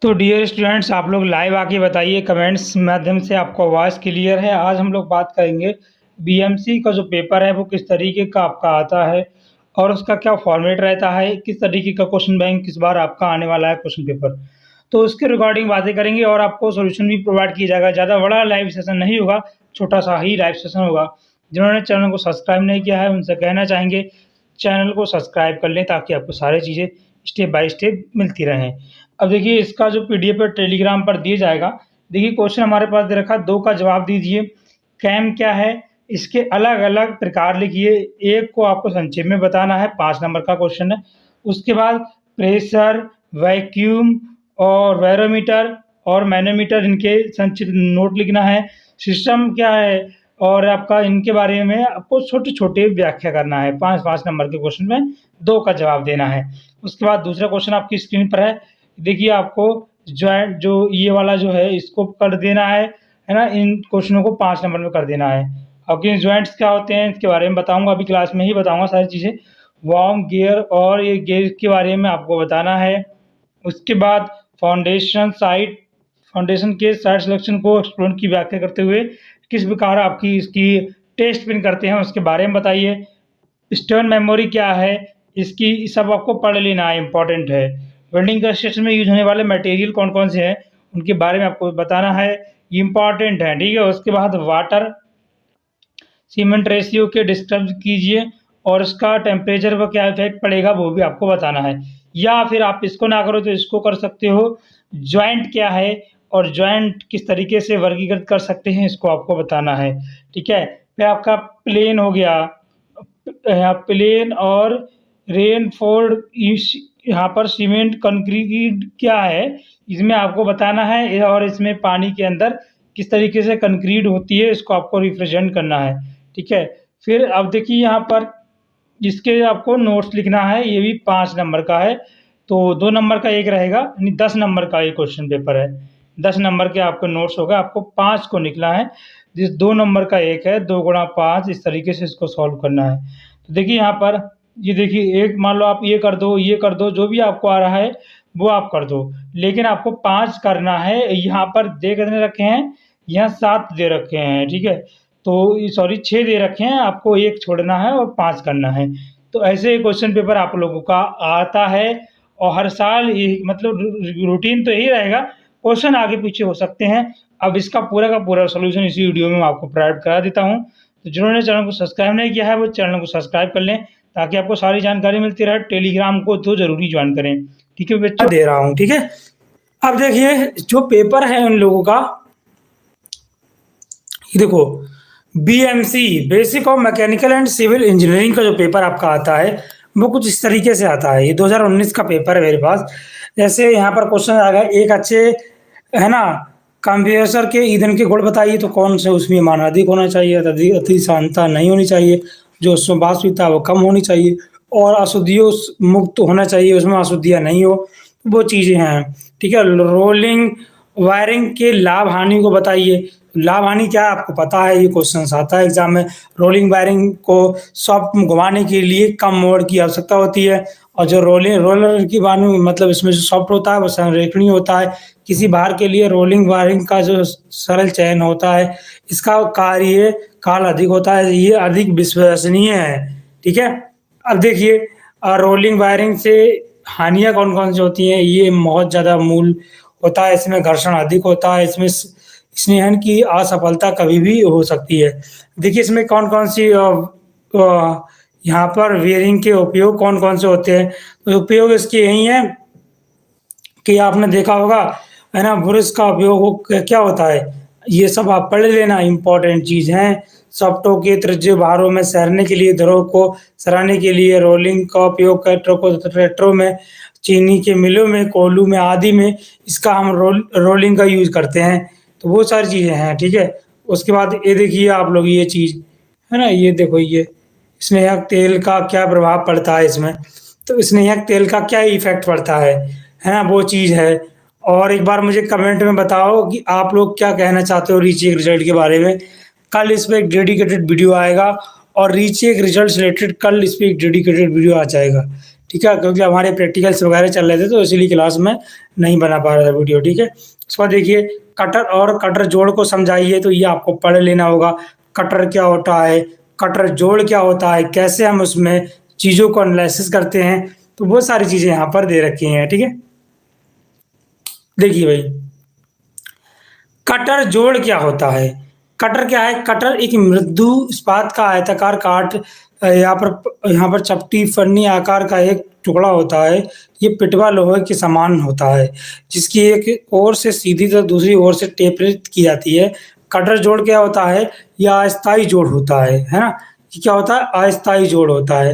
तो dear students, आप लोग लाइव आके बताइए कमेंट्स माध्यम से आपको आवाज़ क्लियर है। आज हम लोग बात करेंगे बीएमसी का जो पेपर है वो किस तरीके का आपका आता है और उसका क्या फॉर्मेट रहता है, किस तरीके का क्वेश्चन बैंक इस बार आपका आने वाला है क्वेश्चन पेपर। तो उसके रिगार्डिंग बातें करेंगे और आपको सॉल्यूशन भी प्रोवाइड किया जाएगा। ज़्यादा बड़ा लाइव सेशन नहीं होगा, छोटा सा ही लाइव सेशन होगा। जिन्होंने चैनल को सब्सक्राइब नहीं किया है उनसे कहना चाहेंगे चैनल को सब्सक्राइब कर लें ताकि आपको सारी चीज़ें स्टेप बाय स्टेप मिलती रहें। अब देखिए इसका जो पीडीएफ है टेलीग्राम पर दिया जाएगा। देखिए क्वेश्चन हमारे पास दे रखा है, 2 का जवाब दीजिए। कैम क्या है, इसके अलग-अलग प्रकार लिखिए। एक को आपको संक्षेप में बताना है, 5 नंबर का क्वेश्चन है। उसके बाद प्रेशर, वैक्यूम और बैरोमीटर और मैनोमीटर, इनके संक्षिप्त नोट लिखना है। सिस्टम क्या है और आपका इनके बारे में आपको छोटे-छोटे व्याख्या करना है। 5-5 नंबर के क्वेश्चन में 2 का जवाब देना है। उसके बाद दूसरा क्वेश्चन आपकी स्क्रीन पर है। देखिए आपको जॉइंट जो ये वाला जो है इसको कर देना है ना? इन क्वेश्चनों को 5 नंबर में कर देना है। आपके जॉइंट्स क्या होते हैं इसके बारे में बताऊँगा, अभी क्लास में ही बताऊँगा सारी चीज़ें। वार्म, गियर और ये गेज के बारे में आपको बताना है। उसके बाद फाउंडेशन के साइट सिलेक्शन को एक्सप्लोर की व्याख्या करते हुए किस प्रकार आपकी इसकी टेस्ट पिन करते हैं उसके बारे में बताइए। स्टर्न मेमोरी क्या है, इसकी सब आपको पढ़ लेना है, इम्पोर्टेंट है। वेल्डिंग कंस्ट्रक्शन में यूज़ होने वाले मटेरियल कौन-कौन से हैं, उनके बारे में आपको बताना है, ये इम्पोर्टेंट है, ठीक है। उसके बाद वाटर सीमेंट रेशियो के डिस्क्राइब कीजिए और उसका टेम्परेचर पर क्या इफेक्ट पड़ेगा वो भी आपको बताना है। या फिर आप इसको ना करो तो इसको कर सकते हो, जॉइंट क्या है और जॉइंट किस तरीके से वर्गीकृत कर सकते हैं इसको आपको बताना है, ठीक है। फिर आपका प्लेन हो गया, प्लेन और रेनफोर्ड यहाँ पर सीमेंट कंक्रीट क्या है इसमें आपको बताना है और इसमें पानी के अंदर किस तरीके से कंक्रीट होती है इसको आपको रिप्रेजेंट करना है, ठीक है। फिर अब देखिए यहाँ पर इसके आपको नोट्स लिखना है, ये भी 5 नंबर का है। तो 2 नंबर का एक रहेगा, यानी 10 नंबर का ये क्वेश्चन पेपर है। 10 नंबर के आपके नोट्स होगा, आपको 5 को निकला है। जिस 2 नंबर का एक है, 2 गुणा 5 इस तरीके से इसको सॉल्व करना है। तो देखिए यहाँ पर ये देखिए एक मान लो आप ये कर दो, जो भी आपको आ रहा है वो आप कर दो। लेकिन आपको 5 करना है, यहाँ पर दे कितने रखे हैं, यहाँ 7 दे रखे हैं, ठीक है। तो सॉरी 6 दे रखे हैं, आपको 1 छोड़ना है और 5 करना है। तो ऐसे क्वेश्चन पेपर आप लोगों का आता है और हर साल ये मतलब रूटीन तो यही रहेगा, क्वेश्चन आगे पीछे हो सकते हैं। अब इसका पूरा का पूरा सॉल्यूशन इसी वीडियो में मैं आपको प्रोवाइड करा देता हूँ। तो जिन्होंने चैनल को सब्सक्राइब नहीं किया है वो चैनल को सब्सक्राइब कर लें ताकि आपको सारी जानकारी मिलती रहे। टेलीग्राम को तो ज़रूरी ज्वाइन करें, ठीक है बच्चों। दे रहा हूँ, ठीक है। अब देखिए जो पेपर है उन लोगों का, ये देखो BMC basic of mechanical and civil engineering का जो पेपर आपका आता है वो कुछ इस तरीके से आता है। ये 2019 का पेपर है मेरे पास। जैसे यहाँ पर क्वेश्चन आ गया, एक अच्छे है ना कंप्रेसर के ईंधन के गुण बताइए, तो कौन से उसमें मान अधिक होना चाहिए, अति सांद्रता नहीं होनी चाहिए, जो उसमें वाष्पीयता वो कम होनी चाहिए और अशुद्धियों मुक्त होना चाहिए, उसमें अशुद्धियाँ नहीं हो, वो चीज़ें हैं, ठीक है। रोलिंग वायरिंग के लाभ हानि को बताइए। लाभ हानि क्या है आपको पता है, ये क्वेश्चन आता है एग्जाम में। रोलिंग वायरिंग को सॉफ्ट घुमाने के लिए कम मोड़ की आवश्यकता होती है और जो रोलर की वायरिंग मतलब इसमें जो सॉफ्ट होता है वो संरेखणीय होता है। किसी भार के लिए रोलिंग वायरिंग का जो सरल चयन होता है इसका कार्य काल अधिक होता है, ये अधिक विश्वसनीय है, ठीक है। अब देखिए रोलिंग वायरिंग से हानियाँ कौन कौन सी होती हैं, ये बहुत ज़्यादा मूल होता है, इसमें घर्षण अधिक होता है, इसमें स्नेहन की असफलता कभी भी हो सकती है। देखिए इसमें कौन कौन सी यहाँ पर वेयरिंग के उपयोग कौन कौन से होते हैं, तो उपयोग इसके यही है कि आपने देखा होगा है ना, ब्रश का उपयोग क्या होता है, ये सब आप पढ़ लेना, इम्पोर्टेंट चीज़ है। सॉफ्टो के त्रिज्य भारों में सैरने के लिए द्रव को सराहने के लिए रोलिंग का उपयोग ट्रेक्टरों में, चीनी के मिलों में, कोल्हू में आदि में इसका हम रोलिंग का यूज करते हैं। तो वो सारी चीज़ें हैं, ठीक है। उसके बाद ये देखिए आप लोग ये चीज़ है ना, ये देखो ये स्नेहक तेल का क्या प्रभाव पड़ता है इसमें, तो स्नेहक तेल का क्या इफेक्ट पड़ता है ना, वो चीज़ है। और एक बार मुझे कमेंट में बताओ कि आप लोग क्या कहना चाहते हो रीचेक रिजल्ट के बारे में। कल इस पर एक डेडिकेटेड वीडियो आएगा और रीचेक रिजल्ट रिलेटेड कल इस पर एक डेडिकेटेड वीडियो आ जाएगा, ठीक है, क्योंकि हमारे प्रैक्टिकल्स वगैरह चल रहे थे तो इसीलिए क्लास में नहीं बना पा रहा था वीडियो, ठीक है। उसके बाद देखिए कटर और कटर जोड़ को समझाइए, तो ये आपको पढ़ लेना होगा। कटर क्या होता है, कटर जोड़ क्या होता है, कैसे हम उसमें चीज़ों को एनालिसिस करते हैं, तो वो सारी चीज़ें यहाँ पर दे रखी हैं, ठीक है। देखिए भाई, कटर जोड़ क्या होता है। कटर क्या है, कटर एक मृदु इस्पात का आयताकार काट, यहाँ पर चपटी फन्नी आकार का एक टुकड़ा होता है। ये पिटवा लोहे के समान होता है, जिसकी एक ओर से सीधी तो दूसरी ओर से टेपित की जाती है। कटर जोड़ क्या होता है, यह अस्थाई जोड़ होता है ना। ये क्या होता है, अस्थाई जोड़ होता है।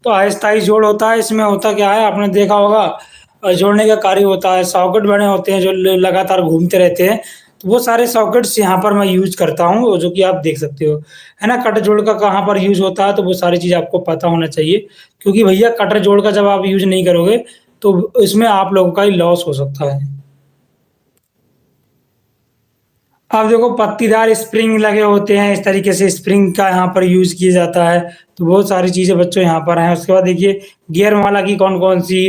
तो अस्थाई जोड़ होता है, इसमें होता क्या है, आपने देखा होगा, जोड़ने का कार्य होता है, सॉकेट बने होते हैं जो लगातार घूमते रहते हैं। तो वो सारे सॉकेट्स यहाँ पर मैं यूज करता हूँ, जो कि आप देख सकते हो, है ना। कटर जोड़ का कहाँ पर यूज होता है, तो वो सारी चीज़ आपको पता होना चाहिए, क्योंकि भैया कटर जोड़ का जब आप यूज नहीं करोगे तो इसमें आप लोगों का ही लॉस हो सकता है। अब देखो पत्तीदार स्प्रिंग लगे होते हैं, इस तरीके से स्प्रिंग का यहाँ पर यूज किया जाता है। तो बहुत सारी चीजें बच्चों यहाँ पर हैं। उसके बाद देखिए गियर माला की कौन कौन सी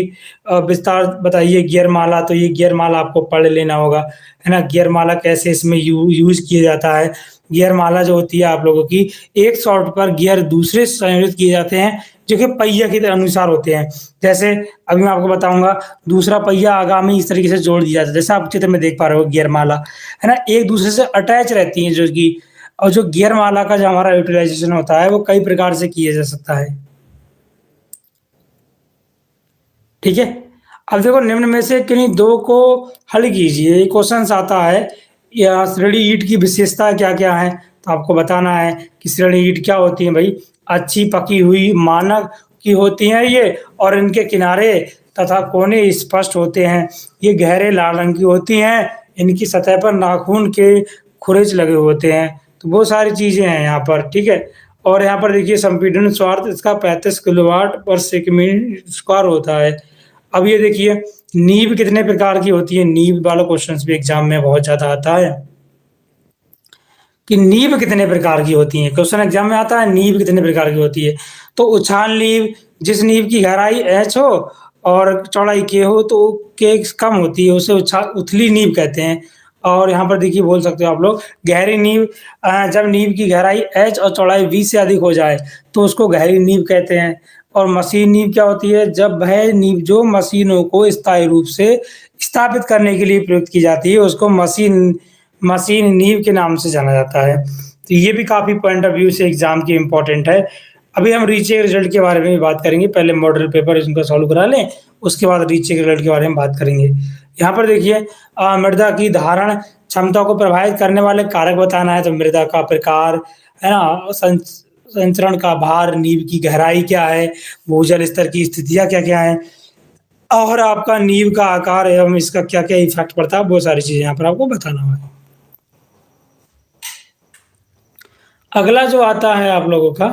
विस्तार बताइए। गियर माला, तो ये गियर माला आपको पढ़ लेना होगा, है ना। गियर माला कैसे इसमें यूज किया जाता है। गियर माला जो होती है आप लोगों की, एक शॉट पर गियर दूसरे संयोजित किए जाते हैं, जो कि पहिया के अनुसार होते हैं। जैसे अभी मैं आपको बताऊंगा, दूसरा पहिया आगामी इस तरीके से जोड़ दिया जाता है, जैसे आप चित्र में देख पा रहे हो गियर माला, है ना, एक दूसरे से अटैच रहती हैं जो कि। और जो गियर माला का जो हमारा यूटिलाइजेशन होता है वो कई प्रकार से किया जा सकता है, ठीक है। अब देखो निम्न में से किन्हीं दो को हल कीजिए। ये क्वेश्चन आता है, या श्रेणी ईंट की विशेषता क्या क्या है, तो आपको बताना है कि श्रेणी ईंट क्या होती है भाई। अच्छी पकी हुई मानक की होती हैं ये, और इनके किनारे तथा कोने स्पष्ट होते हैं। ये गहरे लाल रंग की होती हैं, इनकी सतह पर नाखून के खुरेच लगे होते हैं। तो वो सारी चीजें हैं यहाँ पर, ठीक है। और यहाँ पर देखिए संपीड़न स्वार्थ इसका 35 किलोवाट पर सेकंड स्क्वायर होता है। अब ये देखिए नीब कितने प्रकार की होती है। नीब वाला क्वेश्चन भी एग्जाम में बहुत ज्यादा आता है कि नीब कितने प्रकार की होती है। क्वेश्चन एग्जाम में आता है नीब कितने प्रकार की होती है। तो उछाल नीब, जिस नीब की गहराई एच हो और चौड़ाई के हो, तो के कम होती है, उसे उछाल उथली नीब कहते हैं। और यहाँ पर देखिए बोल सकते हो आप लोग गहरी नीब, जब नीब की गहराई एच और चौड़ाई बी से अधिक हो जाए तो उसको गहरी नीब कहते हैं। और मशीन नीब क्या होती है, जब वह नीब जो मशीनों को स्थायी रूप से स्थापित करने के लिए प्रयुक्त की जाती है उसको मशीन मशीन नींव के नाम से जाना जाता है। तो ये भी काफ़ी पॉइंट ऑफ व्यू से एग्जाम की इम्पोर्टेंट है। अभी हम रीचेक रिजल्ट के बारे में भी बात करेंगे, पहले मॉडल पेपर इनका सॉल्व करा लें, उसके बाद रीचेक रिजल्ट के बारे में बात करेंगे। यहाँ पर देखिए मृदा की धारण क्षमता को प्रभावित करने वाले कारक बताना है, तो मृदा का प्रकार, है ना, संचरण का भार, नींव की गहराई क्या है, भूजल स्तर की स्थितियाँ क्या क्या है, और आपका नींव का आकार एवं इसका क्या क्या इफेक्ट पड़ता है, वो सारी चीज़ें यहाँ पर आपको बताना है। अगला जो आता है आप लोगों का,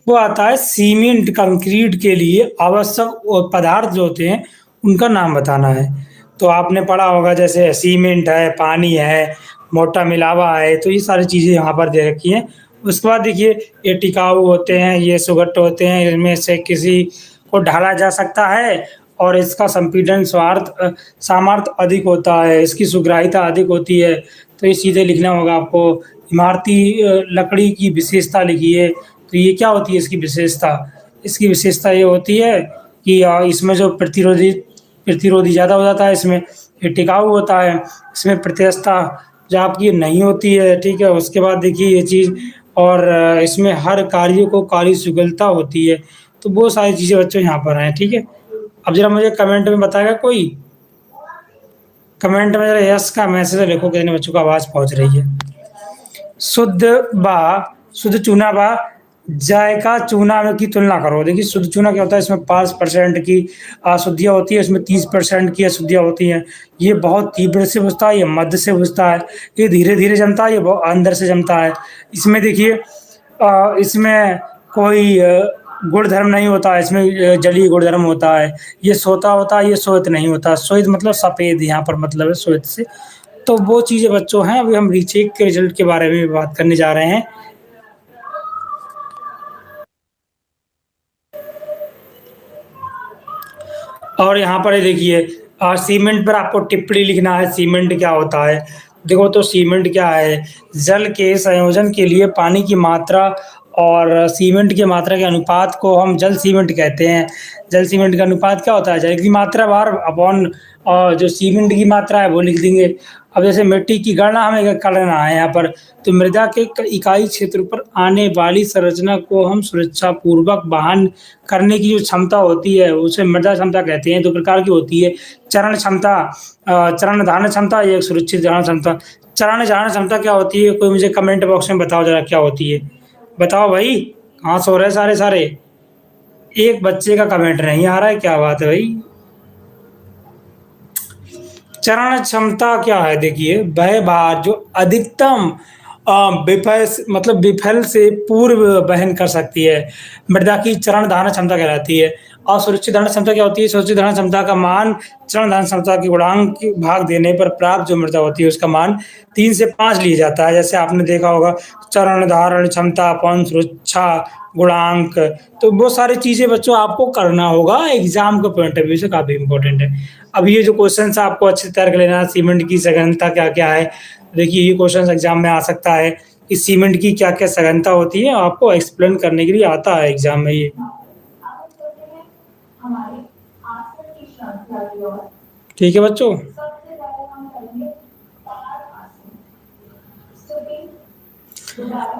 वो आता है सीमेंट कंक्रीट के लिए आवश्यक पदार्थ जो होते हैं उनका नाम बताना है। तो आपने पढ़ा होगा जैसे सीमेंट है, पानी है, मोटा मिलावा है, तो ये सारी चीज़ें यहाँ पर दे रखी हैं। उसके बाद देखिए ये टिकाऊ होते हैं, ये सुगट्ट होते हैं, इनमें से किसी को ढाला जा सकता है, और इसका संपीड़न सामर्थ्य अधिक होता है, इसकी सुग्राहिता अधिक होती है। तो ये सीधे लिखना होगा आपको। इमारती लकड़ी की विशेषता लिखिए। तो ये क्या होती है इसकी विशेषता, इसकी विशेषता ये होती है कि इसमें जो प्रतिरोधी प्रतिरोधी ज़्यादा हो जाता है, इसमें ये टिकाऊ होता है, इसमें प्रत्यक्षता जो आपकी नहीं होती है, ठीक है। उसके बाद देखिए ये चीज़, और इसमें हर कार्य को कार्य सुगलता होती है। तो वो सारी चीज़ें बच्चों यहाँ पर हैं, ठीक है। अब जरा मुझे कमेंट में बताएगा कोई, कमेंट में जरा यस का मैसेज लिखो कितने बच्चों को आवाज़ पहुँच रही है। शुद्ध बा शुद्ध चूना बा जायका चूना की तुलना करो। देखिए शुद्ध चूना क्या होता है, इसमें 5% की अशुद्धियाँ होती है, इसमें 30% की अशुद्धियाँ होती हैं। ये बहुत तीव्र से बुझता है, ये मध्य से बुझता है, ये धीरे धीरे जमता है, ये बहुत अंदर से जमता है। इसमें देखिए इसमें कोई गुण धर्म नहीं होता है, इसमें जलीय गुण धर्म होता है। ये सोता होता है, ये श्वेत नहीं होता। श्वेत मतलब सफ़ेद, यहाँ पर मतलब है श्वेत से। तो वो चीज़ें बच्चों हैं। अभी हम रीचेक के रिजल्ट के बारे में भी बात करने जा रहे हैं। और यहाँ पर ये देखिए सीमेंट पर आपको टिप्पणी लिखना है, सीमेंट क्या होता है। देखो तो सीमेंट क्या है, जल के संयोजन के लिए पानी की मात्रा और सीमेंट की मात्रा के अनुपात को हम जल सीमेंट कहते हैं। जल सीमेंट का अनुपात क्या होता है, जल की मात्रा बार अपॉन जो सीमेंट की मात्रा है वो लिख देंगे। अब जैसे मिट्टी की गणना हमें करना है यहाँ पर, तो मृदा के इकाई क्षेत्र पर आने वाली संरचना को हम सुरक्षा पूर्वक वहन करने की जो क्षमता होती है उसे मृदा क्षमता कहते हैं। 2 प्रकार की होती है, चरण क्षमता, चरण धारण क्षमता, एक सुरक्षित धारण क्षमता। चरण धारण क्षमता क्या होती है, कोई मुझे कमेंट बॉक्स में बताओ जरा क्या होती है। बताओ भाई, कहाँ सो रहे सारे सारे, एक बच्चे का कमेंट नहीं आ रहा है, क्या बात है भाई। चरण क्षमता क्या है, देखिए वह भार जो अधिकतम विफल मतलब विफल से पूर्व वहन कर सकती है, मृदा की चरण धारण क्षमता कहलाती है। और सुरक्षित धारण क्षमता क्या होती है, सुरक्षित धारण क्षमता का मान चरण धारण क्षमता के गुणांक भाग देने पर प्राप्त जो मृदा होती है उसका मान 3 से 5 लिया जाता है। जैसे आपने देखा होगा चरण धारण क्षमता अपॉन सुरक्षा गुणांक, तो वो सारी चीजें बच्चों आपको करना होगा, एग्जाम के पॉइंट ऑफ व्यू से काफी इंपॉर्टेंट है। अब ये जो क्वेश्चन आपको अच्छे से तैयार कर लेना, सीमेंट की सघनता क्या क्या है। देखिए ये क्वेश्चन एग्जाम में आ सकता है कि सीमेंट की क्या क्या सघनता होती है, आपको एक्सप्लेन करने के लिए आता है एग्जाम में ये। ठीक है बच्चों।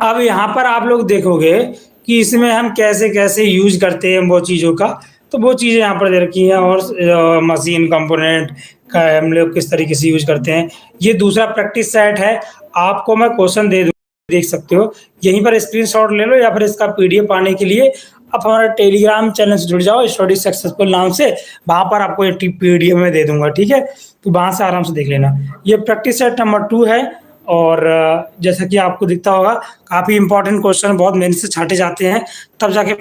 अब यहाँ पर आप लोग देखोगे कि इसमें हम कैसे कैसे यूज करते हैं वो चीज़ों का, तो वो चीज़ें यहाँ पर दे रखी हैं। और मशीन कंपोनेंट का हम लोग किस तरीके से यूज करते हैं। ये दूसरा प्रैक्टिस सेट है, आपको मैं क्वेश्चन दे दूँ, देख सकते हो, यहीं पर स्क्रीनशॉट ले लो या फिर इसका पीडीएफ पाने के लिए आप हमारे टेलीग्राम चैनल से जुड़ जाओ, स्टडी सक्सेसफुल नाम से, वहाँ पर आपको ये पीडीएफ में दे दूंगा, ठीक है। तो वहाँ से आराम से देख लेना। ये प्रैक्टिस सेट नंबर 2 है। और जैसा कि आपको दिखता होगा काफ़ी इंपॉर्टेंट क्वेश्चन बहुत मेहनत से छांटे जाते हैं, तब जाके